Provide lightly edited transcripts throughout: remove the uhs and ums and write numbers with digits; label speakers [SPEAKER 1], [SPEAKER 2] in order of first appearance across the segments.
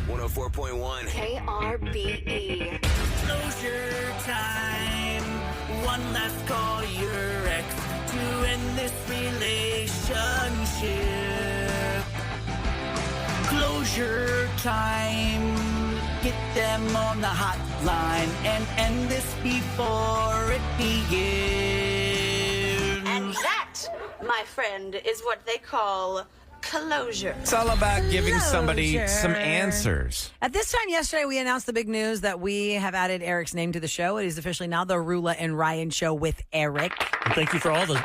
[SPEAKER 1] 104.1
[SPEAKER 2] KRBE.
[SPEAKER 3] Closure time. One last call to your ex to end this relationship. Closure time. Get them on the hotline and end this before it begins.
[SPEAKER 2] And that, my friend, is what they call closure.
[SPEAKER 4] It's all about giving somebody
[SPEAKER 5] Closure.
[SPEAKER 4] some answers.
[SPEAKER 5] At this time yesterday, we announced the big news that we have added Eric's name to the show. It is officially now the Rula and Ryan Show with Eric.
[SPEAKER 6] And thank you for all the...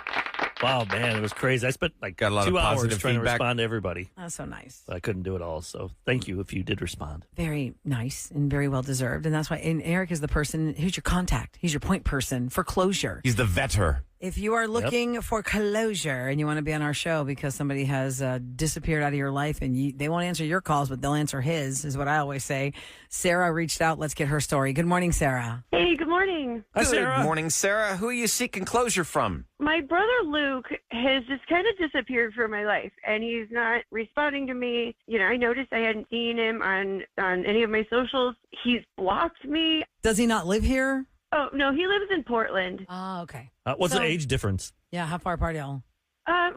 [SPEAKER 6] Wow, man, it was crazy. I spent like
[SPEAKER 4] Got a lot of
[SPEAKER 6] 2 hours
[SPEAKER 4] positive
[SPEAKER 6] trying
[SPEAKER 4] feedback.
[SPEAKER 6] to respond to everybody.
[SPEAKER 5] That's so nice.
[SPEAKER 6] But I couldn't do it all, so thank you if you did respond.
[SPEAKER 5] Very nice and very well deserved. And that's why and Eric is the person who's your contact. He's your point person for closure.
[SPEAKER 4] He's the vetter.
[SPEAKER 5] If you are looking for closure and you want to be on our show because somebody has disappeared out of your life and they won't answer your calls, but they'll answer his, is what I always say. Sarah reached out. Let's get her story. Good morning, Sarah.
[SPEAKER 7] Hey, good morning.
[SPEAKER 6] Hi,
[SPEAKER 4] Good
[SPEAKER 6] Sarah.
[SPEAKER 4] morning, Sarah. Who are you seeking closure from?
[SPEAKER 7] My brother Luke has just kind of disappeared from my life, and he's not responding to me. You know, I noticed I hadn't seen him on any of my socials. He's blocked me.
[SPEAKER 5] Does he not live here?
[SPEAKER 7] Oh, no, he lives in Portland.
[SPEAKER 5] Oh, okay.
[SPEAKER 6] What's
[SPEAKER 5] So-
[SPEAKER 6] the age difference?
[SPEAKER 5] Yeah, how far apart are y'all?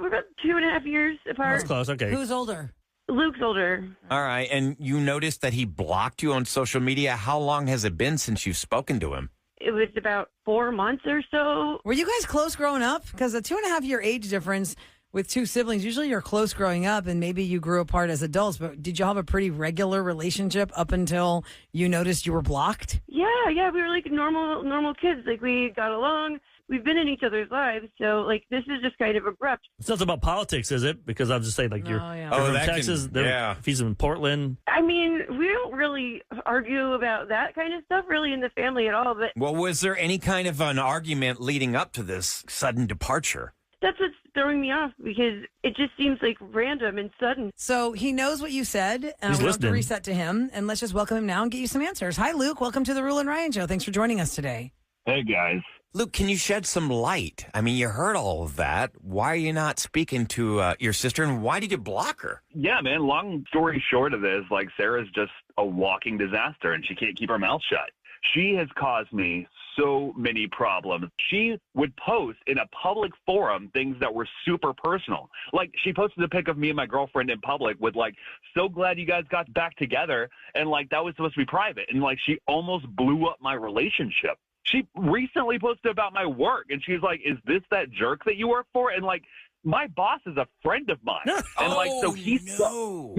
[SPEAKER 7] We're about 2.5 years apart.
[SPEAKER 6] That's close, okay.
[SPEAKER 5] Who's older?
[SPEAKER 7] Luke's older.
[SPEAKER 4] All right. And you noticed that he blocked you on social media. How long has it been since you've spoken to him?
[SPEAKER 7] It was about 4 months or so.
[SPEAKER 5] Were you guys close growing up? Because a 2.5 year age difference with two siblings, usually you're close growing up and maybe you grew apart as adults, but did you have a pretty regular relationship up until you noticed you were blocked?
[SPEAKER 7] Yeah, we were like normal kids. Like, we got along. We've been in each other's lives, so like this is just kind of abrupt.
[SPEAKER 6] It's not about politics, is it? Because I was just saying, like, you're,
[SPEAKER 5] No, yeah.
[SPEAKER 6] you're
[SPEAKER 4] Oh,
[SPEAKER 6] from
[SPEAKER 4] that can-
[SPEAKER 6] Texas.
[SPEAKER 4] yeah.
[SPEAKER 6] If he's in Portland,
[SPEAKER 7] I mean, we don't really argue about that kind of stuff really in the family at all, but
[SPEAKER 4] Well, was there any kind of an argument leading up to this sudden departure?
[SPEAKER 7] that's what's throwing me off because it just seems like random and sudden.
[SPEAKER 5] So he knows what you said, and
[SPEAKER 6] He's
[SPEAKER 5] we have to
[SPEAKER 6] listening.
[SPEAKER 5] reset to him. And let's just welcome him now and get you some answers. Hi, Luke. Welcome to the Rule and Ryan Show. Thanks for joining us today.
[SPEAKER 8] Hey, guys.
[SPEAKER 4] Luke, can you shed some light? I mean, you heard all of that. Why are you not speaking to your sister, and why did you block her?
[SPEAKER 8] Yeah, man, long story short of this, like, Sarah's just a walking disaster, and she can't keep her mouth shut. She has caused me so many problems. She would post in a public forum things that were super personal. Like, she posted a pic of me and my girlfriend in public with, like, so glad you guys got back together, and, like, that was supposed to be private. And, like, she almost blew up my relationship. She recently posted about my work, and she's like, is this that jerk that you work for? And, like, my boss is a friend of mine. And, like, so he saw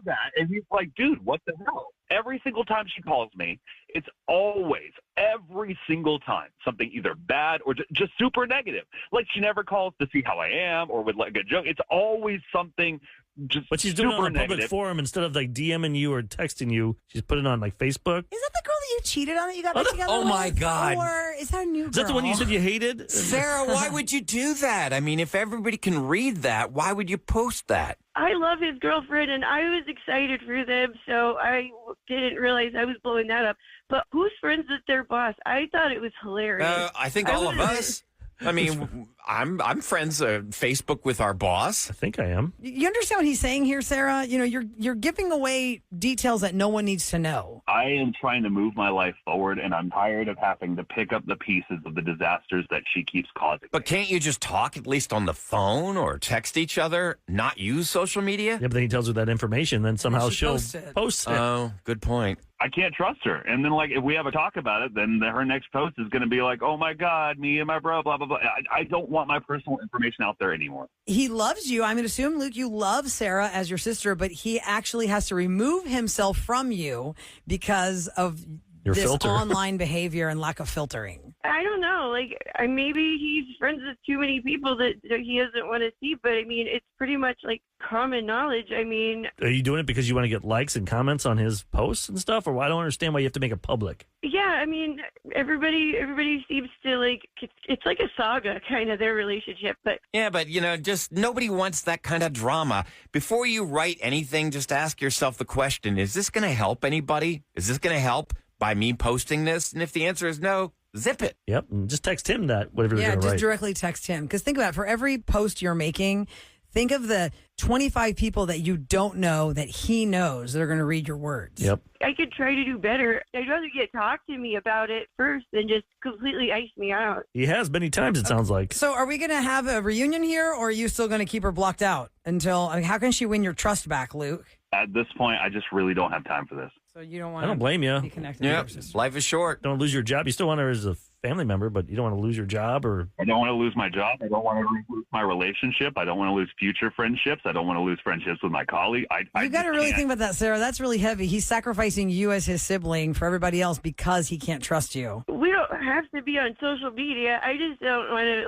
[SPEAKER 8] that, and he's like, dude, what the hell? Every single time she calls me, it's always, every single time, something either bad or just super negative. Like, she never calls to see how I am or with, like, a joke. It's always something just
[SPEAKER 6] but she's doing it
[SPEAKER 8] super
[SPEAKER 6] on a public
[SPEAKER 8] negative.
[SPEAKER 6] forum instead of like DMing you or texting you. She's putting it on like Facebook.
[SPEAKER 5] Is that the girl that you cheated on that you got back together
[SPEAKER 4] Oh,
[SPEAKER 5] with?
[SPEAKER 4] my God.
[SPEAKER 5] Or is that a new girl?
[SPEAKER 6] Is that the one you said you hated?
[SPEAKER 4] Sarah, why would you do that? I mean, if everybody can read that, why would you post that?
[SPEAKER 7] I love his girlfriend, and I was excited for them, so I didn't realize I was blowing that up. But who's friends with their boss? I thought it was hilarious.
[SPEAKER 4] I think all of us. I mean, I'm friends Facebook with our boss.
[SPEAKER 6] I think I am.
[SPEAKER 5] You understand what he's saying here, Sarah? You know, you're giving away details that no one needs to know.
[SPEAKER 8] I am trying to move my life forward, and I'm tired of having to pick up the pieces of the disasters that she keeps causing.
[SPEAKER 4] But can't you just talk at least on the phone or text each other, not use social media?
[SPEAKER 6] Yeah, but then he tells her that information, then somehow
[SPEAKER 5] she
[SPEAKER 6] she'll
[SPEAKER 5] posts it.
[SPEAKER 6] post it.
[SPEAKER 4] Oh, good point.
[SPEAKER 8] I can't trust her. And then, like, if we have a talk about it, then her next post is going to be like, oh, my God, me and my bro, blah, blah, blah. I don't want my personal information out there anymore.
[SPEAKER 5] He loves you. I'm going to assume, Luke, you love Sarah as your sister, but he actually has to remove himself from you because of
[SPEAKER 6] Your
[SPEAKER 5] this
[SPEAKER 6] filter.
[SPEAKER 5] online behavior and lack of filtering.
[SPEAKER 7] I don't know. Like, maybe he's friends with too many people that he doesn't want to see. But I mean, it's pretty much like common knowledge. I mean,
[SPEAKER 6] Are you doing it because you want to get likes and comments on his posts and stuff? Or I don't understand why you have to make it public.
[SPEAKER 7] yeah. I mean, everybody seems to like it's like a saga, kind of their relationship. But
[SPEAKER 4] Yeah, but, just nobody wants that kind of drama. Before you write anything, just ask yourself the question, is this going to help anybody? Is this going to help by me posting this? And if the answer is no, zip it.
[SPEAKER 6] Yep. And just text him that, whatever you're
[SPEAKER 5] Yeah,
[SPEAKER 6] going to
[SPEAKER 5] just
[SPEAKER 6] write.
[SPEAKER 5] directly text him. Because think about it, for every post you're making, Think of the 25 people that you don't know that he knows that are going to read your words.
[SPEAKER 6] Yep.
[SPEAKER 7] I could try to do better. I'd rather get talk to me about it first than just completely ice me out.
[SPEAKER 6] He has many times, it sounds like.
[SPEAKER 5] So are we going to have a reunion here, or are you still going to keep her blocked out until, I mean, how can she win your trust back, Luke?
[SPEAKER 8] At this point, I just really don't have time for this.
[SPEAKER 5] So you don't want
[SPEAKER 6] I don't blame you.
[SPEAKER 5] be connected to
[SPEAKER 4] Yep.
[SPEAKER 5] her sister.
[SPEAKER 4] Life is short.
[SPEAKER 6] Don't lose your job. You still want her as a family member, but you don't want to lose your job or.
[SPEAKER 8] I don't want to lose my job. I don't want to lose my relationship. I don't want to lose future friendships. I don't want to lose friendships with my colleague.
[SPEAKER 5] You got to really think about that, Sarah. That's really heavy. He's sacrificing you as his sibling for everybody else because he can't trust you.
[SPEAKER 7] We don't have to be on social media. I just don't want to,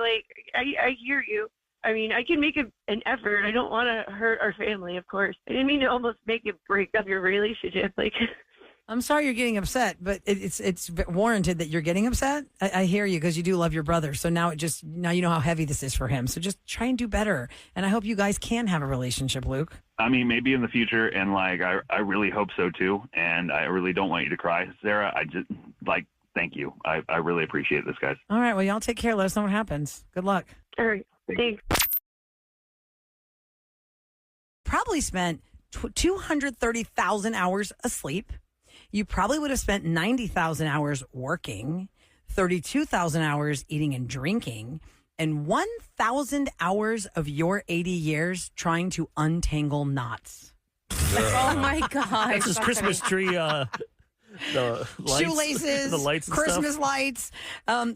[SPEAKER 7] I hear you. I mean, I can make an effort. I don't want to hurt our family, of course. I didn't mean to almost make it break up your relationship.
[SPEAKER 5] I'm sorry you're getting upset, but it's warranted that you're getting upset. I hear you because you do love your brother. So now now you know how heavy this is for him. So just try and do better. And I hope you guys can have a relationship, Luke.
[SPEAKER 8] I mean, maybe in the future, and I really hope so too. And I really don't want you to cry, Sarah. I just thank you. I really appreciate this, guys.
[SPEAKER 5] All right. Well, y'all take care. Let us know what happens. Good luck.
[SPEAKER 7] All right. Thanks.
[SPEAKER 5] Probably spent 230,000 hours asleep. You probably would have spent 90,000 hours working, 32,000 hours eating and drinking, and 1,000 hours of your 80 years trying to untangle knots.
[SPEAKER 1] Oh my God.
[SPEAKER 6] That's his Christmas tree. The lights,
[SPEAKER 5] Shoelaces,
[SPEAKER 6] the lights and
[SPEAKER 5] Christmas
[SPEAKER 6] stuff.
[SPEAKER 5] lights.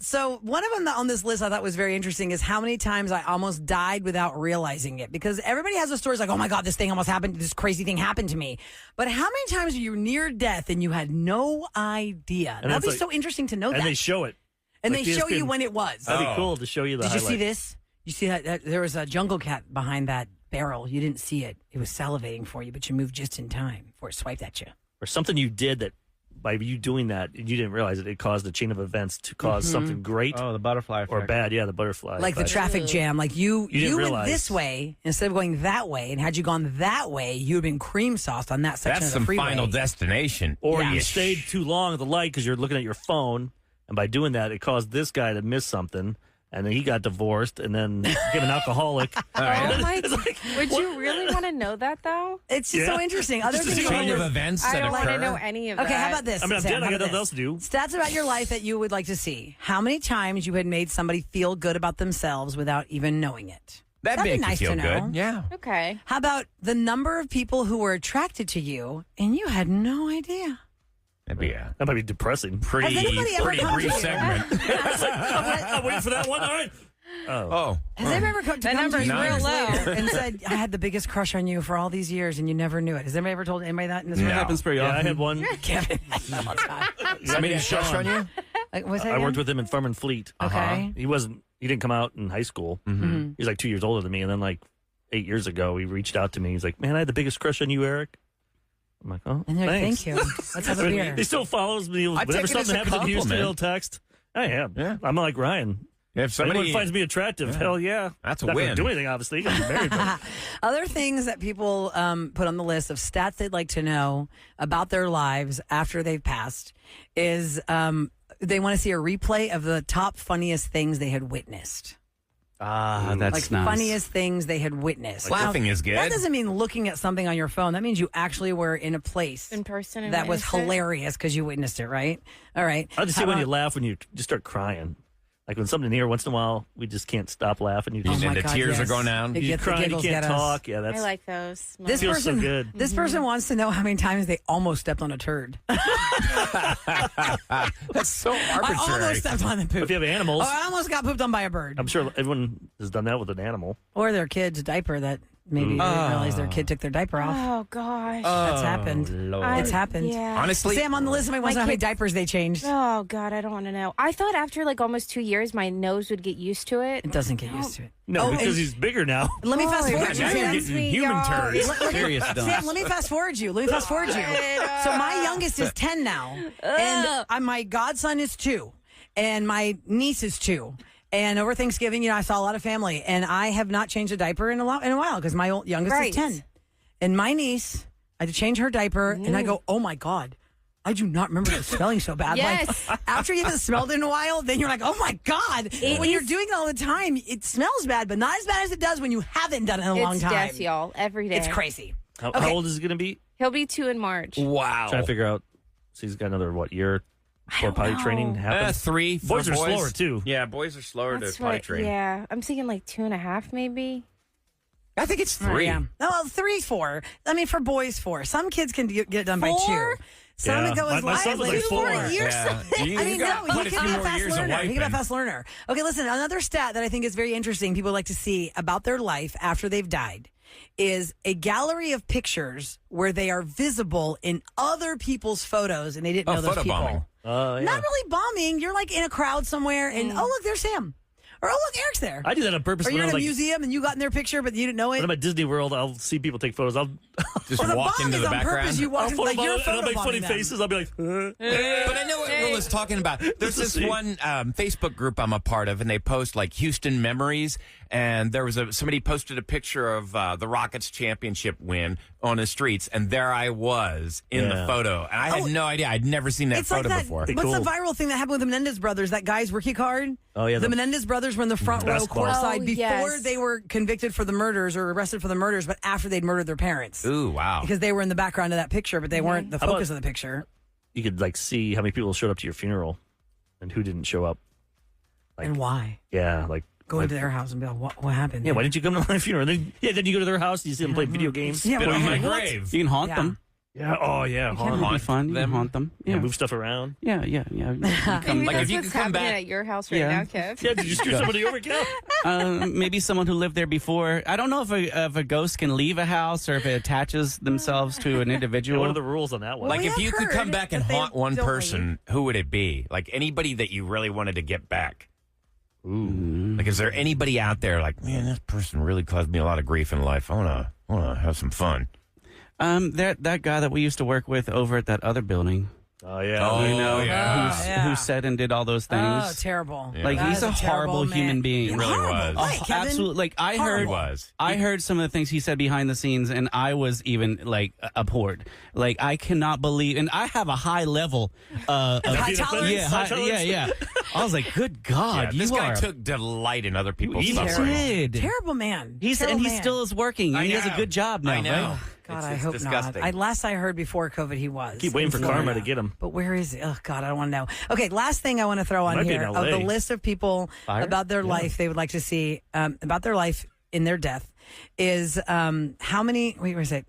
[SPEAKER 5] So one of them on this list I thought was very interesting is how many times I almost died without realizing it. Because everybody has a story like, oh my God, this thing almost happened. This crazy thing happened to me. But how many times are you near death and you had no idea?
[SPEAKER 6] And
[SPEAKER 5] That'd be
[SPEAKER 6] it's
[SPEAKER 5] so interesting to know that.
[SPEAKER 6] And they show it.
[SPEAKER 5] And
[SPEAKER 6] like
[SPEAKER 5] they show you
[SPEAKER 6] ESPN.
[SPEAKER 5] when it was.
[SPEAKER 6] That'd be cool to show you the
[SPEAKER 5] Did you see
[SPEAKER 6] highlight.
[SPEAKER 5] this? You see that there was a jungle cat behind that barrel. You didn't see it. It was salivating for you, but you moved just in time before it swiped at you.
[SPEAKER 6] Or something you did that by you doing that, you didn't realize it caused a chain of events to cause something great
[SPEAKER 9] Oh, the butterfly effect.
[SPEAKER 6] or bad. Yeah, the butterfly.
[SPEAKER 5] Like the
[SPEAKER 6] effect.
[SPEAKER 5] traffic jam. Like you
[SPEAKER 6] didn't
[SPEAKER 5] went
[SPEAKER 6] realize.
[SPEAKER 5] this way instead of going that way. And had you gone that way, you would have been cream sauced on that section
[SPEAKER 4] That's
[SPEAKER 5] of the
[SPEAKER 4] some
[SPEAKER 5] freeway.
[SPEAKER 4] final destination.
[SPEAKER 6] Or
[SPEAKER 5] Yeah.
[SPEAKER 6] you stayed too long at the light because you're looking at your phone, and by doing that, it caused this guy to miss something, and then he got divorced, and then became an alcoholic.
[SPEAKER 1] Oh my
[SPEAKER 6] It's
[SPEAKER 1] God.
[SPEAKER 6] like,
[SPEAKER 1] Would
[SPEAKER 6] what?
[SPEAKER 1] you really want to know that, though?
[SPEAKER 5] It's just so
[SPEAKER 6] Yeah.
[SPEAKER 5] interesting. Other
[SPEAKER 6] Just a
[SPEAKER 5] things
[SPEAKER 4] Chain
[SPEAKER 5] on
[SPEAKER 4] of
[SPEAKER 5] your-
[SPEAKER 4] events
[SPEAKER 1] I
[SPEAKER 4] that
[SPEAKER 1] don't want to
[SPEAKER 4] occur.
[SPEAKER 1] know any of that.
[SPEAKER 5] Okay, how about this?
[SPEAKER 6] I mean, I'm
[SPEAKER 5] Sam?
[SPEAKER 6] dead. I
[SPEAKER 5] How
[SPEAKER 6] got
[SPEAKER 5] about
[SPEAKER 6] nothing else to do.
[SPEAKER 5] Stats about your life that you would like to see. How many times you had made somebody feel good about themselves without even knowing it?
[SPEAKER 4] That'd
[SPEAKER 5] be
[SPEAKER 4] make
[SPEAKER 5] nice
[SPEAKER 4] you
[SPEAKER 5] to
[SPEAKER 4] feel
[SPEAKER 5] know.
[SPEAKER 4] good. Yeah.
[SPEAKER 1] Okay.
[SPEAKER 5] How about the number of people who were attracted to you and you had no idea?
[SPEAKER 4] That'd be a
[SPEAKER 6] That might be depressing.
[SPEAKER 4] pretty,
[SPEAKER 5] Has anybody ever
[SPEAKER 4] pretty
[SPEAKER 5] come to
[SPEAKER 4] brief
[SPEAKER 5] you?
[SPEAKER 4] segment.
[SPEAKER 6] I'm waiting for that one. All right.
[SPEAKER 4] Oh.
[SPEAKER 5] Has anybody ever come to
[SPEAKER 1] That
[SPEAKER 5] come to
[SPEAKER 1] number's
[SPEAKER 5] you
[SPEAKER 4] real
[SPEAKER 5] years
[SPEAKER 1] low.
[SPEAKER 5] later and said, I had the biggest crush on you for all these years and you never knew it? Has anybody ever told anybody that in this
[SPEAKER 4] No.
[SPEAKER 5] room?
[SPEAKER 9] happens pretty
[SPEAKER 6] Yeah,
[SPEAKER 9] often.
[SPEAKER 6] I had one.
[SPEAKER 5] Kevin.
[SPEAKER 4] Somebody had crush on you?
[SPEAKER 5] What's that
[SPEAKER 6] I worked
[SPEAKER 5] again?
[SPEAKER 6] with him in Furman Fleet.
[SPEAKER 5] Okay.
[SPEAKER 6] He didn't come out in high school.
[SPEAKER 5] Mhm.
[SPEAKER 6] He was like 2 years older than me. And then like 8 years ago, he reached out to me. He's like, man, I had the biggest crush on you, Eric. I'm like, oh,
[SPEAKER 5] And they're like,
[SPEAKER 6] thanks.
[SPEAKER 5] thank you. Let's have a beer.
[SPEAKER 6] He still follows me.
[SPEAKER 4] I take
[SPEAKER 6] Whenever
[SPEAKER 4] it as
[SPEAKER 6] something
[SPEAKER 4] a
[SPEAKER 6] happens in Houston,
[SPEAKER 4] compliment.
[SPEAKER 6] he'll text. I am.
[SPEAKER 4] Yeah.
[SPEAKER 6] I'm like Ryan.
[SPEAKER 4] If somebody
[SPEAKER 6] Anyone finds me attractive, hell yeah.
[SPEAKER 4] That's a
[SPEAKER 6] Not gonna
[SPEAKER 4] win.
[SPEAKER 6] do anything, obviously. You gotta be married, but
[SPEAKER 5] Other things that people put on the list of stats they'd like to know about their lives after they've passed is they want to see a replay of the top funniest things they had witnessed.
[SPEAKER 9] Ah, that's
[SPEAKER 5] Like
[SPEAKER 9] nice.
[SPEAKER 5] funniest things they had witnessed.
[SPEAKER 4] Laughing is good.
[SPEAKER 5] That doesn't mean looking at something on your phone. That means you actually were in a place
[SPEAKER 1] In person. and
[SPEAKER 5] that was
[SPEAKER 1] witnessed it?
[SPEAKER 5] hilarious because you witnessed it, right? All right.
[SPEAKER 6] I just
[SPEAKER 5] How
[SPEAKER 6] see when you
[SPEAKER 5] about-
[SPEAKER 6] laugh when you just start crying. Like when something here, once in a while, we just can't stop laughing. You
[SPEAKER 5] Oh
[SPEAKER 6] just
[SPEAKER 5] my
[SPEAKER 4] the
[SPEAKER 5] God,
[SPEAKER 4] tears are
[SPEAKER 5] yes.
[SPEAKER 4] going down.
[SPEAKER 5] It
[SPEAKER 6] you
[SPEAKER 5] gets- the
[SPEAKER 6] cry, you
[SPEAKER 5] giggles
[SPEAKER 6] can't
[SPEAKER 5] get us.
[SPEAKER 6] talk. Yeah,
[SPEAKER 1] I
[SPEAKER 6] that's
[SPEAKER 1] like those.
[SPEAKER 5] This
[SPEAKER 6] feels
[SPEAKER 5] person,
[SPEAKER 6] so good.
[SPEAKER 5] This person wants to know how many times they almost stepped on a turd.
[SPEAKER 4] That's so
[SPEAKER 5] I
[SPEAKER 4] arbitrary.
[SPEAKER 5] almost stepped on the poop.
[SPEAKER 6] if you have animals.
[SPEAKER 5] Oh, I almost got pooped on by a bird.
[SPEAKER 6] I'm sure everyone has done that with an animal.
[SPEAKER 5] Or their kid's diaper that maybe they didn't realize their kid took their diaper off.
[SPEAKER 1] Oh gosh.
[SPEAKER 5] That's happened.
[SPEAKER 4] Lord.
[SPEAKER 5] It's happened.
[SPEAKER 1] Yeah.
[SPEAKER 4] Honestly,
[SPEAKER 5] Sam, on the list, somebody wants to know how many
[SPEAKER 1] kids-
[SPEAKER 5] diapers they changed.
[SPEAKER 1] Oh God, I don't want to know. I thought after like almost 2 years, my nose would get used to it.
[SPEAKER 5] It doesn't get used to it.
[SPEAKER 6] No,
[SPEAKER 5] Oh,
[SPEAKER 6] because
[SPEAKER 5] and-
[SPEAKER 6] he's bigger now.
[SPEAKER 5] Let me
[SPEAKER 1] Oh,
[SPEAKER 5] fast
[SPEAKER 1] it
[SPEAKER 5] forward you,
[SPEAKER 4] now you're
[SPEAKER 5] Sam.
[SPEAKER 4] getting human
[SPEAKER 1] y'all.
[SPEAKER 4] turds.
[SPEAKER 9] Serious
[SPEAKER 5] Sam,
[SPEAKER 9] dump.
[SPEAKER 5] let me fast forward you. So my youngest is 10 now, and my godson is 2, and my niece is 2. And over Thanksgiving, I saw a lot of family, and I have not changed a diaper in a while because my youngest
[SPEAKER 1] Right.
[SPEAKER 5] is 10. And my niece, I had to change her diaper, and I go, oh my God, I do not remember it smelling so bad.
[SPEAKER 1] Yes.
[SPEAKER 5] Like, after you haven't smelled it in a while, then you're like, oh my God. When you're doing it all the time, it smells bad, but not as bad as it does when you haven't done it in a long
[SPEAKER 1] It's
[SPEAKER 5] time.
[SPEAKER 1] death, y'all, every day.
[SPEAKER 5] It's crazy.
[SPEAKER 6] How
[SPEAKER 5] Okay.
[SPEAKER 6] old is it going to be?
[SPEAKER 1] He'll be 2 in March.
[SPEAKER 4] Wow.
[SPEAKER 6] Trying to figure out. So he's got another, year before potty training happens?
[SPEAKER 4] 3. for
[SPEAKER 6] Boys are slower, too.
[SPEAKER 4] Yeah, boys are slower
[SPEAKER 1] That's
[SPEAKER 4] to potty
[SPEAKER 1] what,
[SPEAKER 4] train.
[SPEAKER 1] yeah. I'm thinking like 2.5 maybe.
[SPEAKER 4] I think it's 3.
[SPEAKER 5] Yeah. No, well, 3, 4. I mean, for boys, 4. Some kids can get it done by 2. Some
[SPEAKER 6] Yeah.
[SPEAKER 5] go as
[SPEAKER 6] My son was like 4.
[SPEAKER 5] You're
[SPEAKER 4] Yeah.
[SPEAKER 5] so,
[SPEAKER 4] You
[SPEAKER 5] I mean,
[SPEAKER 4] got
[SPEAKER 5] no,
[SPEAKER 4] quite
[SPEAKER 5] he
[SPEAKER 4] a
[SPEAKER 5] can
[SPEAKER 4] few
[SPEAKER 5] be a
[SPEAKER 4] more
[SPEAKER 5] fast
[SPEAKER 4] years of
[SPEAKER 5] learner. He can be a
[SPEAKER 4] wiping.
[SPEAKER 5] fast learner. Okay, listen, another stat that I think is very interesting, people like to see about their life after they've died, is a gallery of pictures where they are visible in other people's photos and they didn't know those
[SPEAKER 4] photo
[SPEAKER 5] people.
[SPEAKER 4] bombing.
[SPEAKER 6] Yeah.
[SPEAKER 5] Not really bombing. You're like in a crowd somewhere and, oh, look, there's Sam. Or, oh, look, Eric's there.
[SPEAKER 6] I do that on purpose.
[SPEAKER 5] Or
[SPEAKER 6] when
[SPEAKER 5] you're
[SPEAKER 6] I'm
[SPEAKER 5] in a
[SPEAKER 6] like,
[SPEAKER 5] museum and you got in their picture, but you didn't know it.
[SPEAKER 6] when I'm at Disney World, I'll see people take photos. I'll
[SPEAKER 4] Just
[SPEAKER 5] Or the
[SPEAKER 4] walk
[SPEAKER 5] bomb
[SPEAKER 4] into
[SPEAKER 5] is
[SPEAKER 4] the
[SPEAKER 5] on
[SPEAKER 4] background.
[SPEAKER 5] purpose. You walk
[SPEAKER 6] I'll
[SPEAKER 5] in,
[SPEAKER 6] photo
[SPEAKER 5] like you're
[SPEAKER 6] bomb and I'll make funny
[SPEAKER 5] photobombing them.
[SPEAKER 6] faces. I'll be like,
[SPEAKER 4] But I know what Rula's talking about. There's this
[SPEAKER 6] See?
[SPEAKER 4] one Facebook group I'm a part of, and they post like Houston memories. And there was somebody posted a picture of the Rockets championship win on the streets, and there I was in the
[SPEAKER 6] Yeah.
[SPEAKER 4] photo. And I had no idea. I'd never seen that
[SPEAKER 5] It's like
[SPEAKER 4] photo
[SPEAKER 5] that.
[SPEAKER 4] before.
[SPEAKER 5] What's
[SPEAKER 6] Cool.
[SPEAKER 5] the viral thing that happened with the Menendez brothers? That guy's rookie card.
[SPEAKER 6] Oh, yeah,
[SPEAKER 5] the
[SPEAKER 6] the-
[SPEAKER 5] Menendez brothers were in the front row
[SPEAKER 6] Basketball.
[SPEAKER 5] courtside
[SPEAKER 1] Oh,
[SPEAKER 5] before
[SPEAKER 1] yes.
[SPEAKER 5] they were convicted for the murders or arrested for the murders, but after they'd murdered their parents.
[SPEAKER 4] Ooh, wow.
[SPEAKER 5] Because they were in the background of that picture, but they weren't the
[SPEAKER 6] How about-
[SPEAKER 5] focus of the picture.
[SPEAKER 6] you could like see how many people showed up to your funeral and who didn't show up. Like,
[SPEAKER 5] And why?
[SPEAKER 6] Yeah, like
[SPEAKER 5] Go into their house and be like, what happened?
[SPEAKER 6] yeah. Why didn't you come to my funeral? Then you go to their house. You see them play video games.
[SPEAKER 5] Yeah,
[SPEAKER 4] Spit
[SPEAKER 5] but
[SPEAKER 4] on my
[SPEAKER 5] what?
[SPEAKER 4] grave.
[SPEAKER 9] You can haunt
[SPEAKER 5] Yeah.
[SPEAKER 9] them.
[SPEAKER 6] Yeah. Oh yeah.
[SPEAKER 9] It
[SPEAKER 6] Haunt.
[SPEAKER 9] would be fun. You
[SPEAKER 4] them.
[SPEAKER 9] can haunt them.
[SPEAKER 6] Yeah.
[SPEAKER 9] Yeah.
[SPEAKER 6] Move stuff around.
[SPEAKER 9] Yeah. You come
[SPEAKER 1] Maybe
[SPEAKER 4] Like,
[SPEAKER 1] that's
[SPEAKER 4] if you
[SPEAKER 1] what's
[SPEAKER 4] could come
[SPEAKER 1] happening
[SPEAKER 4] back-
[SPEAKER 1] at your house right
[SPEAKER 9] Yeah.
[SPEAKER 1] now, Kev.
[SPEAKER 6] Yeah. Did you screw somebody over, Cal?
[SPEAKER 9] Maybe someone who lived there before. I don't know if a ghost can leave a house or if it attaches themselves to an
[SPEAKER 6] Yeah,
[SPEAKER 9] individual.
[SPEAKER 6] what are the rules on that one?
[SPEAKER 4] Like,
[SPEAKER 5] we
[SPEAKER 4] if
[SPEAKER 5] have
[SPEAKER 4] you could come
[SPEAKER 5] heard
[SPEAKER 4] back and
[SPEAKER 5] that they
[SPEAKER 4] haunt one
[SPEAKER 5] don't
[SPEAKER 4] person, who would it be? Like, anybody that you really wanted to get back?
[SPEAKER 6] Ooh.
[SPEAKER 4] Like, is there anybody out there like, man, this person really caused me a lot of grief in life. I wanna have some fun.
[SPEAKER 9] That guy that we used to work with over at that other building.
[SPEAKER 6] Oh yeah.
[SPEAKER 4] Oh,
[SPEAKER 9] You know,
[SPEAKER 4] yeah.
[SPEAKER 5] Yeah.
[SPEAKER 9] who said and did all those things.
[SPEAKER 5] Oh, terrible.
[SPEAKER 4] Yeah.
[SPEAKER 9] Like
[SPEAKER 5] That
[SPEAKER 9] he's
[SPEAKER 5] is
[SPEAKER 9] a
[SPEAKER 5] terrible
[SPEAKER 9] horrible
[SPEAKER 5] man.
[SPEAKER 9] human being.
[SPEAKER 4] He really
[SPEAKER 5] Horrible.
[SPEAKER 4] was.
[SPEAKER 5] Why, Kevin?
[SPEAKER 9] Absolutely. Like I
[SPEAKER 4] He
[SPEAKER 9] heard,
[SPEAKER 4] was.
[SPEAKER 9] I heard some of the things he said behind the scenes, and I was even like abhorred. Like I cannot believe, and I have a high level of
[SPEAKER 5] High tolerance?
[SPEAKER 9] Yeah,
[SPEAKER 6] High tolerance?
[SPEAKER 9] yeah. I was like, good God,
[SPEAKER 4] Yeah, this
[SPEAKER 9] you
[SPEAKER 4] guy
[SPEAKER 9] are.
[SPEAKER 4] took delight in other people's
[SPEAKER 6] He
[SPEAKER 4] suffering.
[SPEAKER 9] did.
[SPEAKER 5] Terrible man.
[SPEAKER 9] He's
[SPEAKER 5] Terrible
[SPEAKER 9] and he
[SPEAKER 5] man.
[SPEAKER 9] still is working.
[SPEAKER 4] I
[SPEAKER 9] And he has a
[SPEAKER 4] know.
[SPEAKER 9] good job now.
[SPEAKER 4] I know.
[SPEAKER 9] Right?
[SPEAKER 5] God,
[SPEAKER 4] It's
[SPEAKER 5] I hope
[SPEAKER 4] disgusting.
[SPEAKER 5] not. Last I heard before COVID, he was.
[SPEAKER 6] Keep waiting
[SPEAKER 5] in
[SPEAKER 6] for karma
[SPEAKER 5] Florida.
[SPEAKER 6] to get him.
[SPEAKER 5] But where is he? Oh, God, I don't want to know. Okay, last thing I want to throw on
[SPEAKER 6] Might be
[SPEAKER 5] here
[SPEAKER 6] in
[SPEAKER 5] of the
[SPEAKER 6] LA.
[SPEAKER 5] list of people
[SPEAKER 9] Fire?
[SPEAKER 5] about their life they would like to see, about their life in their death, is how many, wait a second.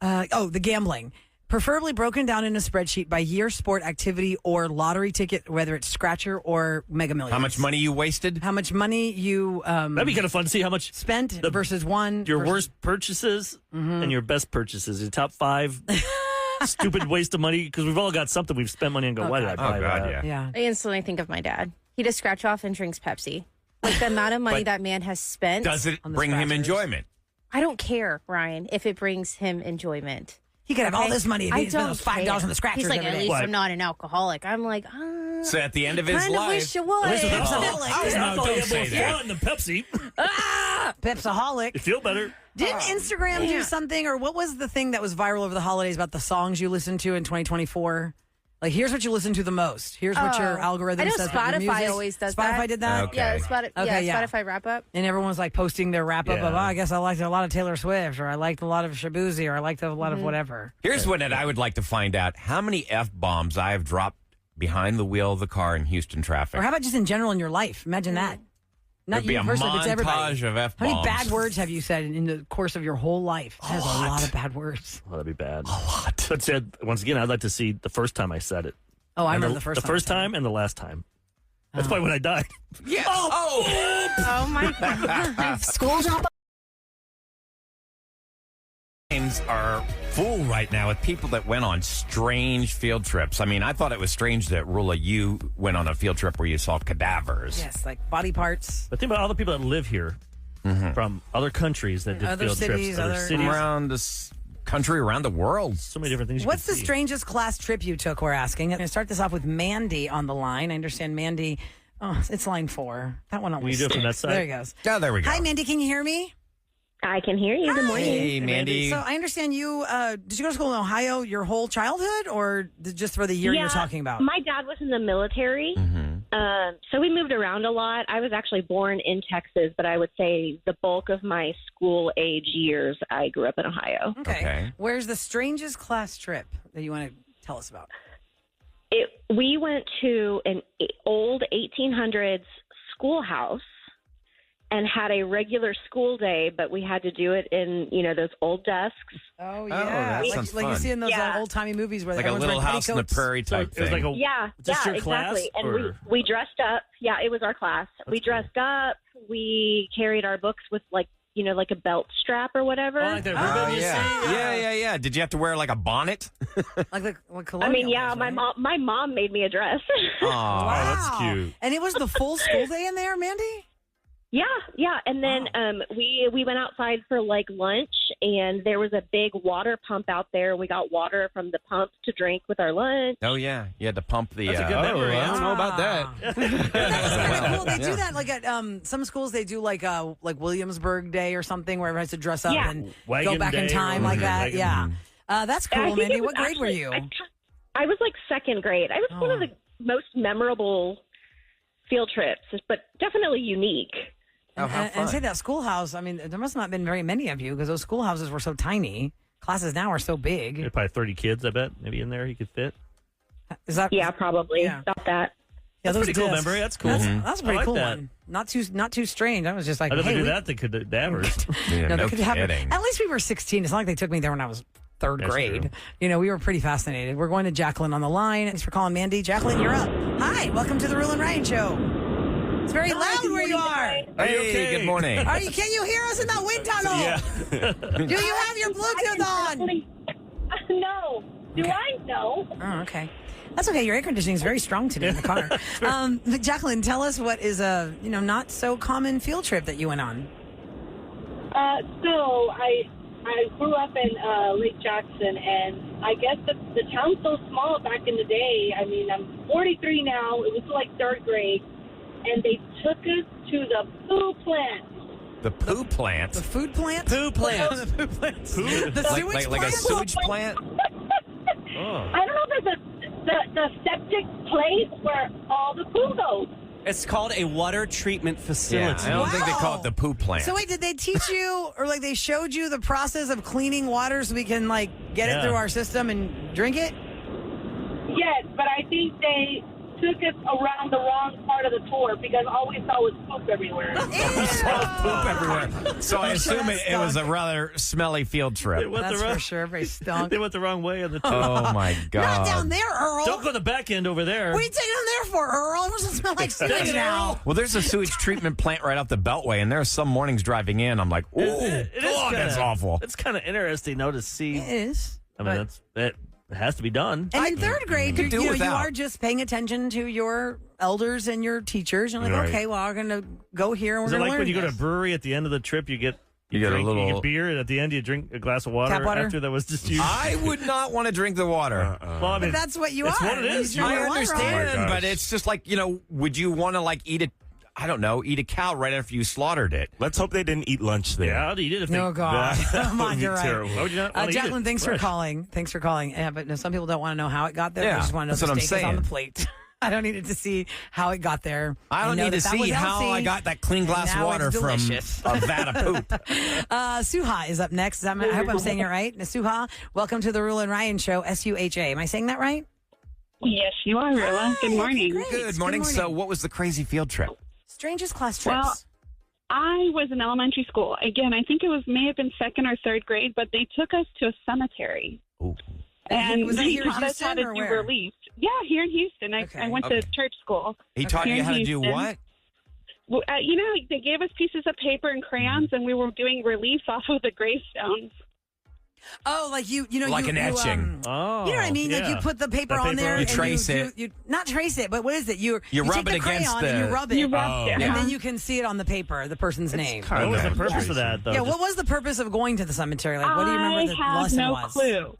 [SPEAKER 5] The gambling. Preferably broken down in a spreadsheet by year, sport, activity, or lottery ticket, whether it's Scratcher or Mega Millions.
[SPEAKER 4] How much money you wasted?
[SPEAKER 5] How much money you
[SPEAKER 6] That'd be kind of fun to see how much
[SPEAKER 5] spent
[SPEAKER 6] The-
[SPEAKER 5] versus one.
[SPEAKER 6] your
[SPEAKER 5] versus-
[SPEAKER 6] worst purchases and your best purchases. Your top 5 stupid waste of money because we've all got something we've spent money and go, why did I
[SPEAKER 4] God.
[SPEAKER 6] buy
[SPEAKER 4] Oh, God,
[SPEAKER 6] that?
[SPEAKER 4] yeah.
[SPEAKER 5] Yeah.
[SPEAKER 1] I instantly think of my dad. He does scratch off and drinks Pepsi. Like the amount of money
[SPEAKER 4] But
[SPEAKER 1] that man has spent.
[SPEAKER 4] Does it
[SPEAKER 5] On the
[SPEAKER 4] bring him
[SPEAKER 5] scratchers.
[SPEAKER 4] enjoyment?
[SPEAKER 1] I don't care, Ryan, if it brings him enjoyment.
[SPEAKER 5] He could have all
[SPEAKER 1] Okay?
[SPEAKER 5] this money if
[SPEAKER 1] I
[SPEAKER 5] he spent
[SPEAKER 1] don't
[SPEAKER 5] those $5
[SPEAKER 1] care.
[SPEAKER 5] on the scratchers
[SPEAKER 1] He's like,
[SPEAKER 5] every
[SPEAKER 1] at
[SPEAKER 5] day.
[SPEAKER 1] least
[SPEAKER 6] What?
[SPEAKER 1] I'm not an alcoholic. I'm like,
[SPEAKER 4] So at the end of his
[SPEAKER 1] kind of
[SPEAKER 4] life,
[SPEAKER 1] wish you would.
[SPEAKER 6] At least with
[SPEAKER 5] Pepsi.
[SPEAKER 6] alcohol.
[SPEAKER 4] No, don't say
[SPEAKER 6] more
[SPEAKER 4] that.
[SPEAKER 6] fun than Pepsi.
[SPEAKER 5] Pepsaholic.
[SPEAKER 6] You feel better.
[SPEAKER 5] Didn't Instagram do something, or what was the thing that was viral over the holidays about the songs you listened to in 2024? Like, here's what you listen to the most. Here's what your algorithm
[SPEAKER 1] I know
[SPEAKER 5] says. about your
[SPEAKER 1] Spotify
[SPEAKER 5] music.
[SPEAKER 1] always does
[SPEAKER 5] Spotify
[SPEAKER 1] that.
[SPEAKER 5] did that?
[SPEAKER 4] Okay.
[SPEAKER 1] Yeah,
[SPEAKER 5] Okay, yeah.
[SPEAKER 1] Spotify wrap up.
[SPEAKER 5] And everyone was like posting their wrap up
[SPEAKER 6] Yeah.
[SPEAKER 5] of, I guess I liked a lot of Taylor Swift, or I liked a lot of Shabuzi, or I liked a lot of whatever.
[SPEAKER 4] here's what I would like to find out: how many f-bombs I have dropped behind the wheel of the car in Houston traffic.
[SPEAKER 5] Or how about just in general in your life? Imagine that. Not
[SPEAKER 4] There'd be
[SPEAKER 5] you
[SPEAKER 4] a
[SPEAKER 5] personally, but to everybody.
[SPEAKER 4] montage of
[SPEAKER 5] How
[SPEAKER 4] f-bombs.
[SPEAKER 5] many bad words have you said in the course of your whole life? That's a lot of bad words.
[SPEAKER 6] Oh, that'd be bad. A lot. But said once again, I'd like to see the first time I said it.
[SPEAKER 5] Oh, I
[SPEAKER 6] And
[SPEAKER 5] remember the first
[SPEAKER 6] time and the last time. That's probably when I died.
[SPEAKER 4] Yeah. Oh.
[SPEAKER 1] Oh my god.
[SPEAKER 2] School drop
[SPEAKER 4] Minds are full right now with people that went on strange field trips. I mean, I thought it was strange that Rula, you went on a field trip where you saw cadavers.
[SPEAKER 5] Yes, like body parts.
[SPEAKER 6] But think about all the people that live here from other countries that did
[SPEAKER 5] Other
[SPEAKER 6] field
[SPEAKER 5] cities,
[SPEAKER 6] trips, other
[SPEAKER 5] other-
[SPEAKER 6] cities.
[SPEAKER 4] Around this country, around the world.
[SPEAKER 6] So many different things.
[SPEAKER 5] What's the
[SPEAKER 6] you could see.
[SPEAKER 5] strangest class trip you took, we're asking? I'm going to start this off with Mandy on the line. I understand Mandy, it's line 4. That one always
[SPEAKER 6] you do it from
[SPEAKER 5] sticks.
[SPEAKER 6] that side?
[SPEAKER 5] There he goes.
[SPEAKER 4] Oh, there we go.
[SPEAKER 5] Hi, Mandy, can you hear me?
[SPEAKER 10] I can hear you. Good morning.
[SPEAKER 4] Hey, Mandy.
[SPEAKER 5] So I understand you, did you go to school in Ohio your whole childhood or just for the year you're talking about?
[SPEAKER 10] My dad was in the military. So we moved around a lot. I was actually born in Texas, but I would say the bulk of my school age years, I grew up in Ohio.
[SPEAKER 5] Okay. Where's the strangest class trip that you want to tell us about?
[SPEAKER 10] We went to an old 1800s schoolhouse and had a regular school day, but we had to do it in, those old desks.
[SPEAKER 5] Oh, yeah.
[SPEAKER 4] that sounds
[SPEAKER 5] like you
[SPEAKER 4] fun.
[SPEAKER 5] see in those old-timey movies where
[SPEAKER 4] Like a
[SPEAKER 5] everyone's
[SPEAKER 4] Little
[SPEAKER 5] wearing
[SPEAKER 4] House on the
[SPEAKER 5] petticoats.
[SPEAKER 4] Prairie type
[SPEAKER 6] It was
[SPEAKER 4] thing.
[SPEAKER 6] like
[SPEAKER 10] Yeah, exactly. And we dressed up. Yeah, it was our class. We dressed up. We carried our books with like a belt strap or whatever.
[SPEAKER 6] like that ribbon you see?
[SPEAKER 4] Yeah. Did you have to wear like a bonnet?
[SPEAKER 5] Like
[SPEAKER 10] I mean,
[SPEAKER 5] colonial days, right?
[SPEAKER 10] my mom made me a dress.
[SPEAKER 4] Aw.
[SPEAKER 5] Wow.
[SPEAKER 6] that's cute.
[SPEAKER 5] And it was the full school day in there, Mandy?
[SPEAKER 10] Yeah. And then we went outside for like lunch, and there was a big water pump out there. We got water from the pump to drink with our lunch.
[SPEAKER 4] Oh, yeah. You had to pump the...
[SPEAKER 6] That's a good memory.
[SPEAKER 9] I don't know about that.
[SPEAKER 5] That's pretty cool. They do
[SPEAKER 4] Yeah.
[SPEAKER 5] that like at some schools. They do like Williamsburg Day or something where everyone has to dress up
[SPEAKER 10] Yeah.
[SPEAKER 5] and
[SPEAKER 6] Wagon
[SPEAKER 5] go back in
[SPEAKER 6] day
[SPEAKER 5] time
[SPEAKER 6] or
[SPEAKER 5] like that.
[SPEAKER 6] wagon-
[SPEAKER 5] Yeah, that's
[SPEAKER 10] I
[SPEAKER 5] cool,
[SPEAKER 10] think
[SPEAKER 5] Mandy.
[SPEAKER 10] it was
[SPEAKER 5] What grade were
[SPEAKER 10] actually-
[SPEAKER 5] you?
[SPEAKER 10] I was like second grade. I was one of the most memorable field trips, but definitely unique.
[SPEAKER 5] And say that schoolhouse. I mean, there must not have been very many of you because those schoolhouses were so tiny. Classes now are so big.
[SPEAKER 6] There's probably 30 kids, I bet, maybe in there he could fit.
[SPEAKER 5] Is that?
[SPEAKER 10] Yeah, probably.
[SPEAKER 5] Yeah.
[SPEAKER 10] About that.
[SPEAKER 5] Yeah,
[SPEAKER 6] That's
[SPEAKER 5] those
[SPEAKER 6] pretty cool
[SPEAKER 5] discs.
[SPEAKER 6] memory. That's cool.
[SPEAKER 5] That's a
[SPEAKER 6] I
[SPEAKER 5] pretty
[SPEAKER 6] like
[SPEAKER 5] cool
[SPEAKER 6] that.
[SPEAKER 5] one. Not too strange. I was just like,
[SPEAKER 6] I'd rather
[SPEAKER 5] hey,
[SPEAKER 6] do
[SPEAKER 5] we-
[SPEAKER 6] that than could Dabbers.
[SPEAKER 4] Yeah,
[SPEAKER 5] No,
[SPEAKER 4] no
[SPEAKER 5] they could have.
[SPEAKER 4] kidding.
[SPEAKER 5] At least we were 16. It's not like they took me there when I was third
[SPEAKER 6] That's
[SPEAKER 5] grade.
[SPEAKER 6] true.
[SPEAKER 5] We were pretty fascinated. We're going to Jacqueline on the line. Thanks for calling, Mandy. Jacqueline, you're up. Hi, welcome to the Rule and Ryan Show. It's very loud where you are.
[SPEAKER 4] Hey, good morning.
[SPEAKER 5] Can you hear us in that wind tunnel?
[SPEAKER 6] Yeah.
[SPEAKER 5] Do you have your Bluetooth on?
[SPEAKER 10] No. Do I? No.
[SPEAKER 5] Oh, okay. That's okay. Your air conditioning is very strong today in the car. But Jacqueline, tell us what is a not so common field trip that you went on.
[SPEAKER 11] So I grew up in Lake Jackson, and I guess the town's so small back in the day. I mean, I'm 43 now. It was like third grade, and they took us to the poo plant.
[SPEAKER 4] The poo plant?
[SPEAKER 5] The food plant?
[SPEAKER 6] Poo plant.
[SPEAKER 5] The poo plant.
[SPEAKER 6] Poo?
[SPEAKER 5] The sewage
[SPEAKER 4] like
[SPEAKER 5] plant?
[SPEAKER 4] a sewage plant?
[SPEAKER 6] Oh.
[SPEAKER 11] I don't know if it's the septic place where all the poo goes.
[SPEAKER 9] It's called a water treatment facility.
[SPEAKER 4] I don't think they call it the poo plant.
[SPEAKER 5] So wait, did they teach you or like they showed you the process of cleaning water so we can like get it
[SPEAKER 6] Yeah.
[SPEAKER 5] through our system and drink it?
[SPEAKER 11] Yes, but I think they took us around the wrong part of the tour because all we saw was poop everywhere.
[SPEAKER 4] poop everywhere. So I assume it was a rather smelly field
[SPEAKER 6] They
[SPEAKER 4] trip.
[SPEAKER 6] went,
[SPEAKER 5] That's
[SPEAKER 6] the wrong,
[SPEAKER 5] for sure. Very stunk.
[SPEAKER 6] they went the wrong way on the tour.
[SPEAKER 4] Oh, my God.
[SPEAKER 5] Not down there, Earl.
[SPEAKER 6] Don't go to the back end over there.
[SPEAKER 5] What are you taking them there for, Earl? It doesn't smell like sewage now.
[SPEAKER 4] Well, there's a sewage treatment plant right off the Beltway, and there are some mornings driving in, I'm like, oh,
[SPEAKER 6] It is
[SPEAKER 4] God, that's
[SPEAKER 6] kinda-
[SPEAKER 4] awful.
[SPEAKER 6] It's kind of interesting, though, to see.
[SPEAKER 5] It is.
[SPEAKER 6] I mean, it has to be done.
[SPEAKER 5] And in third grade,
[SPEAKER 4] could do
[SPEAKER 5] you
[SPEAKER 4] without.
[SPEAKER 5] are just paying attention to your elders and your teachers. You're like,
[SPEAKER 6] Right.
[SPEAKER 5] okay, well, we're going to go here and we're
[SPEAKER 6] Is it
[SPEAKER 5] going to
[SPEAKER 6] like
[SPEAKER 5] learn
[SPEAKER 6] when you go to a
[SPEAKER 5] this.
[SPEAKER 6] brewery at the end of the trip, you get
[SPEAKER 4] You get a
[SPEAKER 6] drink-
[SPEAKER 4] little-
[SPEAKER 6] you get beer, and at the end you drink a glass of water,
[SPEAKER 5] Tap water?
[SPEAKER 6] after that was just used.
[SPEAKER 4] I would not want to drink the water.
[SPEAKER 6] Well, I mean,
[SPEAKER 5] But that's what you
[SPEAKER 6] it's
[SPEAKER 5] are.
[SPEAKER 6] what it is.
[SPEAKER 5] You drink
[SPEAKER 4] I
[SPEAKER 5] your water all
[SPEAKER 4] understand,
[SPEAKER 5] right.
[SPEAKER 4] but it's just like, would you want to like eat a cow right after you slaughtered it?
[SPEAKER 12] Let's hope they didn't eat lunch there.
[SPEAKER 6] Yeah, I'd eat it if
[SPEAKER 5] No,
[SPEAKER 6] they.
[SPEAKER 5] God. Come on,
[SPEAKER 12] Would be
[SPEAKER 5] you're right.
[SPEAKER 12] terrible.
[SPEAKER 6] Why would you not wanna eat
[SPEAKER 5] Jacqueline,
[SPEAKER 6] it
[SPEAKER 5] thanks for
[SPEAKER 6] fresh?
[SPEAKER 5] calling. Thanks for calling. Yeah, but no, some people don't want to know how it got there.
[SPEAKER 4] Yeah,
[SPEAKER 5] They just want to know
[SPEAKER 4] that's
[SPEAKER 5] the
[SPEAKER 4] what I'm
[SPEAKER 5] steak is on the
[SPEAKER 4] saying.
[SPEAKER 5] plate. I don't need it to see how it got there.
[SPEAKER 4] I don't
[SPEAKER 5] know
[SPEAKER 4] need to
[SPEAKER 5] that that was
[SPEAKER 4] see how
[SPEAKER 5] healthy.
[SPEAKER 4] I got that clean glass of
[SPEAKER 5] now
[SPEAKER 4] water
[SPEAKER 5] it's
[SPEAKER 4] from
[SPEAKER 5] delicious.
[SPEAKER 4] a vat of poop.
[SPEAKER 5] Suha is up next. I hope I'm saying it right. Suha, welcome to the Rule and Ryan Show, SUHA. Am I saying that right?
[SPEAKER 11] Yes, you are, Rilla. Good morning.
[SPEAKER 5] Great.
[SPEAKER 4] Good morning. So, what was the crazy field trip?
[SPEAKER 5] Strangest class trips.
[SPEAKER 11] Well, I was in elementary school. Again, I think it may have been second or third grade, but they took us to a cemetery.
[SPEAKER 4] Ooh.
[SPEAKER 11] And
[SPEAKER 5] Was that
[SPEAKER 11] they
[SPEAKER 5] here in
[SPEAKER 11] taught us how
[SPEAKER 5] Houston
[SPEAKER 11] to
[SPEAKER 5] or
[SPEAKER 11] do
[SPEAKER 5] where?
[SPEAKER 11] relief. Yeah, here in Houston.
[SPEAKER 5] Okay.
[SPEAKER 11] I went
[SPEAKER 4] Okay.
[SPEAKER 11] to church school.
[SPEAKER 4] He taught
[SPEAKER 11] Here
[SPEAKER 4] you
[SPEAKER 11] in
[SPEAKER 4] how to do
[SPEAKER 11] Houston.
[SPEAKER 4] what?
[SPEAKER 11] Well, they gave us pieces of paper and crayons, and we were doing relief off of the gravestones.
[SPEAKER 5] Oh, like
[SPEAKER 4] Like an etching.
[SPEAKER 6] Oh,
[SPEAKER 5] You know what I mean? Like you
[SPEAKER 6] yeah.
[SPEAKER 5] put the paper
[SPEAKER 6] That
[SPEAKER 5] on
[SPEAKER 6] paper
[SPEAKER 5] there
[SPEAKER 6] on-
[SPEAKER 4] You
[SPEAKER 5] and
[SPEAKER 4] trace it.
[SPEAKER 5] You not trace it, but what is it? You
[SPEAKER 4] rub
[SPEAKER 5] take
[SPEAKER 4] it
[SPEAKER 5] the
[SPEAKER 4] against
[SPEAKER 5] crayon and you
[SPEAKER 4] the-
[SPEAKER 5] rub it.
[SPEAKER 11] You rubbed it.
[SPEAKER 5] And
[SPEAKER 11] huh?
[SPEAKER 5] then you can see it on the paper, the person's name.
[SPEAKER 6] What was the
[SPEAKER 4] Okay.
[SPEAKER 6] purpose of that, though?
[SPEAKER 5] Yeah,
[SPEAKER 6] Just-
[SPEAKER 5] what was the purpose of going to the cemetery? Like, what do you remember the
[SPEAKER 11] I have
[SPEAKER 5] lesson
[SPEAKER 11] no
[SPEAKER 5] was?
[SPEAKER 11] clue.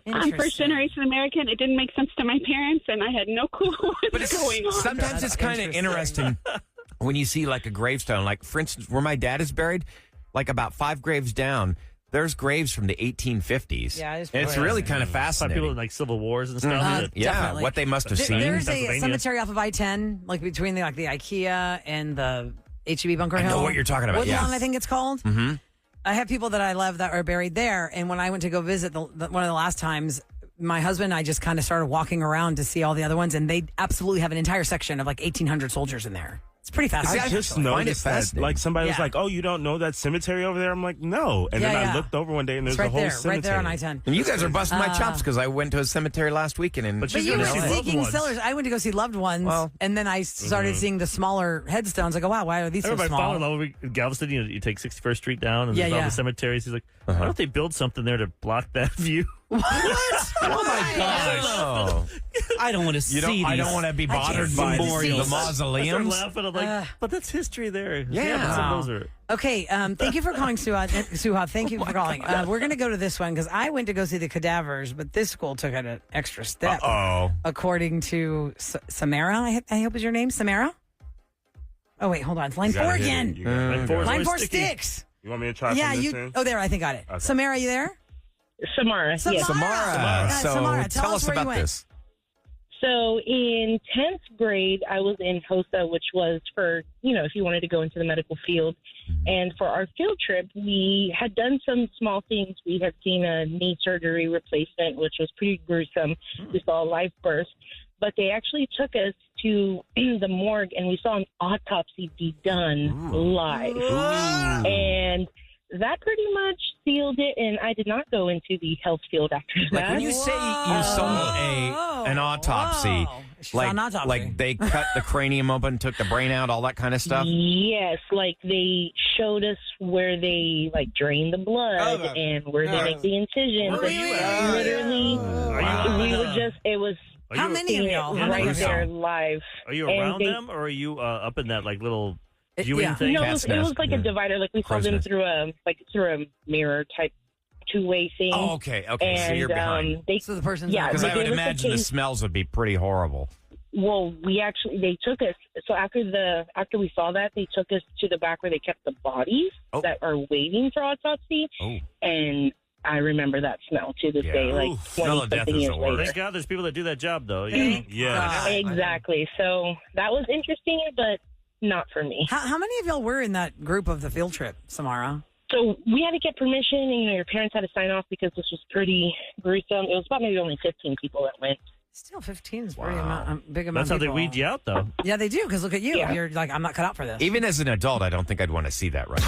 [SPEAKER 11] I'm first generation American. It didn't make sense to my parents, and I had no clue what
[SPEAKER 4] But
[SPEAKER 11] was
[SPEAKER 4] it's,
[SPEAKER 11] going on.
[SPEAKER 4] sometimes it's kind of interesting when you see like a gravestone. Like, for instance, where my dad is buried, like about 5 graves down, there's graves from the 1850s.
[SPEAKER 5] Yeah, it's
[SPEAKER 4] and it's
[SPEAKER 5] pretty
[SPEAKER 4] really kind of
[SPEAKER 6] Probably
[SPEAKER 4] fascinating.
[SPEAKER 6] people in like civil wars and stuff.
[SPEAKER 4] Yeah,
[SPEAKER 5] Definitely.
[SPEAKER 4] what they must have seen.
[SPEAKER 5] There's a
[SPEAKER 6] Pennsylvania.
[SPEAKER 5] cemetery off of I-10, like between the IKEA and the HEB Bunker
[SPEAKER 4] I
[SPEAKER 5] Hill.
[SPEAKER 4] know what you're talking about,
[SPEAKER 5] Woodlawn,
[SPEAKER 4] yes.
[SPEAKER 5] I think it's called.
[SPEAKER 4] Mm-hmm.
[SPEAKER 5] I have people that I love that are buried there. And when I went to go visit one of the last times, my husband and I just kind of started walking around to see all the other ones. And they absolutely have an entire section of like 1,800 soldiers in there. It's pretty fascinating.
[SPEAKER 12] I just
[SPEAKER 4] find it
[SPEAKER 12] noticed that,
[SPEAKER 4] fascinating.
[SPEAKER 12] like, somebody was
[SPEAKER 5] Yeah.
[SPEAKER 12] like, "Oh, you don't know that cemetery over there?" I'm like, "No." And then I looked over one day, and there's
[SPEAKER 5] It's right
[SPEAKER 12] a whole
[SPEAKER 5] there,
[SPEAKER 12] cemetery
[SPEAKER 5] right there on I-10.
[SPEAKER 4] And you guys are busting my chops because I went to a cemetery last weekend. And
[SPEAKER 6] But
[SPEAKER 5] But you
[SPEAKER 6] gonna
[SPEAKER 5] were
[SPEAKER 6] see loved
[SPEAKER 5] seeking
[SPEAKER 6] ones.
[SPEAKER 5] sellers. I went to go see loved ones,
[SPEAKER 4] Well,
[SPEAKER 5] and then I started seeing the smaller headstones. I go, wow, why are these so
[SPEAKER 6] Everybody
[SPEAKER 5] small?
[SPEAKER 6] fall in love with Galveston. You take 61st Street down and
[SPEAKER 5] Yeah,
[SPEAKER 6] there's all
[SPEAKER 5] yeah.
[SPEAKER 6] the cemeteries. He's like, why don't they build something there to block that view?
[SPEAKER 5] What?
[SPEAKER 9] Oh my gosh!
[SPEAKER 4] Oh.
[SPEAKER 9] I don't want to see these.
[SPEAKER 4] I don't want to be bothered by the
[SPEAKER 9] memorials.
[SPEAKER 6] I start
[SPEAKER 4] mausoleums.
[SPEAKER 6] laughing. I'm like, but that's history there.
[SPEAKER 4] Yeah.
[SPEAKER 6] but some of those are.
[SPEAKER 5] Okay, thank you for calling, Suha. Thank you for calling. We're going to go to this one because I went to go see the cadavers, but this school took it an extra step.
[SPEAKER 4] Oh,
[SPEAKER 5] According to Samara, I hope is your name, Samara? Oh, wait, hold on. It's line
[SPEAKER 12] You gotta
[SPEAKER 5] 4
[SPEAKER 12] hit it.
[SPEAKER 5] again.
[SPEAKER 12] You gotta-
[SPEAKER 6] Line four is
[SPEAKER 5] Line
[SPEAKER 6] always
[SPEAKER 5] 4
[SPEAKER 6] sticky.
[SPEAKER 5] sticks.
[SPEAKER 12] You want me to try
[SPEAKER 5] Yeah,
[SPEAKER 12] from this
[SPEAKER 5] you.
[SPEAKER 12] end?
[SPEAKER 5] Oh, there, I think I got it.
[SPEAKER 12] Okay.
[SPEAKER 5] Samara, you there?
[SPEAKER 13] Samara.
[SPEAKER 5] Samara.
[SPEAKER 13] Yes.
[SPEAKER 4] Samara.
[SPEAKER 5] Yeah,
[SPEAKER 4] So
[SPEAKER 5] Samara,
[SPEAKER 4] tell us
[SPEAKER 5] where you
[SPEAKER 4] about
[SPEAKER 5] went.
[SPEAKER 4] this.
[SPEAKER 13] So in 10th grade, I was in HOSA, which was for, if you wanted to go into the medical field. And for our field trip, we had done some small things. We had seen a knee surgery replacement, which was pretty gruesome. We saw a live birth. But they actually took us to the morgue, and we saw an autopsy be done live. And that pretty much sealed it, and I did not go into the health field after that.
[SPEAKER 4] Like when you say you saw an autopsy,
[SPEAKER 5] Whoa. She saw an autopsy.
[SPEAKER 4] like they cut the cranium open, took the brain out, all that kind of stuff.
[SPEAKER 13] Yes, like they showed us where they like drain the blood and where they make the incisions.
[SPEAKER 6] Where were you at?
[SPEAKER 13] And literally, we were just, it was
[SPEAKER 5] How many of y'all? How many
[SPEAKER 13] right
[SPEAKER 5] of
[SPEAKER 13] there
[SPEAKER 5] y'all?
[SPEAKER 13] live.
[SPEAKER 6] Are you
[SPEAKER 13] And
[SPEAKER 6] around
[SPEAKER 13] they-
[SPEAKER 6] them, or are you up in that like little viewing
[SPEAKER 5] yeah.
[SPEAKER 6] thing?
[SPEAKER 13] No,
[SPEAKER 4] Cat's
[SPEAKER 13] it was
[SPEAKER 4] nest.
[SPEAKER 13] like a divider. Like we saw
[SPEAKER 4] Crow's
[SPEAKER 13] them
[SPEAKER 4] nest.
[SPEAKER 13] through a mirror type two-way thing.
[SPEAKER 4] Oh, okay. Okay. So
[SPEAKER 13] And
[SPEAKER 4] you're behind.
[SPEAKER 13] they,
[SPEAKER 5] So the person's
[SPEAKER 13] yeah,
[SPEAKER 4] Because
[SPEAKER 13] they
[SPEAKER 4] I would
[SPEAKER 13] gave us a
[SPEAKER 4] imagine the
[SPEAKER 13] case-
[SPEAKER 4] smells would be pretty horrible.
[SPEAKER 13] Well, they took us. So after we saw that, they took us to the back where they kept the bodies
[SPEAKER 4] Oh.
[SPEAKER 13] that are waiting for autopsy.
[SPEAKER 4] Oh.
[SPEAKER 13] And I remember that smell to this
[SPEAKER 4] Yeah.
[SPEAKER 13] day, like
[SPEAKER 4] Oof. Smell of death
[SPEAKER 13] 20-something
[SPEAKER 4] is
[SPEAKER 13] years
[SPEAKER 4] the worst.
[SPEAKER 13] later.
[SPEAKER 6] Thank God there's people that do that job, though. You know?
[SPEAKER 12] Yes.
[SPEAKER 13] Exactly. So that was interesting, but not for me.
[SPEAKER 5] How many of y'all were in that group of the field trip, Samara?
[SPEAKER 13] So we had to get permission, and your parents had to sign off because this was pretty gruesome. It was about maybe only 15 people that went.
[SPEAKER 5] Still 15 is pretty big amount
[SPEAKER 6] That's how
[SPEAKER 5] of
[SPEAKER 6] they
[SPEAKER 5] people.
[SPEAKER 6] weed you out, though.
[SPEAKER 5] Yeah, they do, because look at you.
[SPEAKER 13] Yeah.
[SPEAKER 5] You're like, I'm not cut out for this.
[SPEAKER 4] Even as an adult, I don't think I'd want to see that right.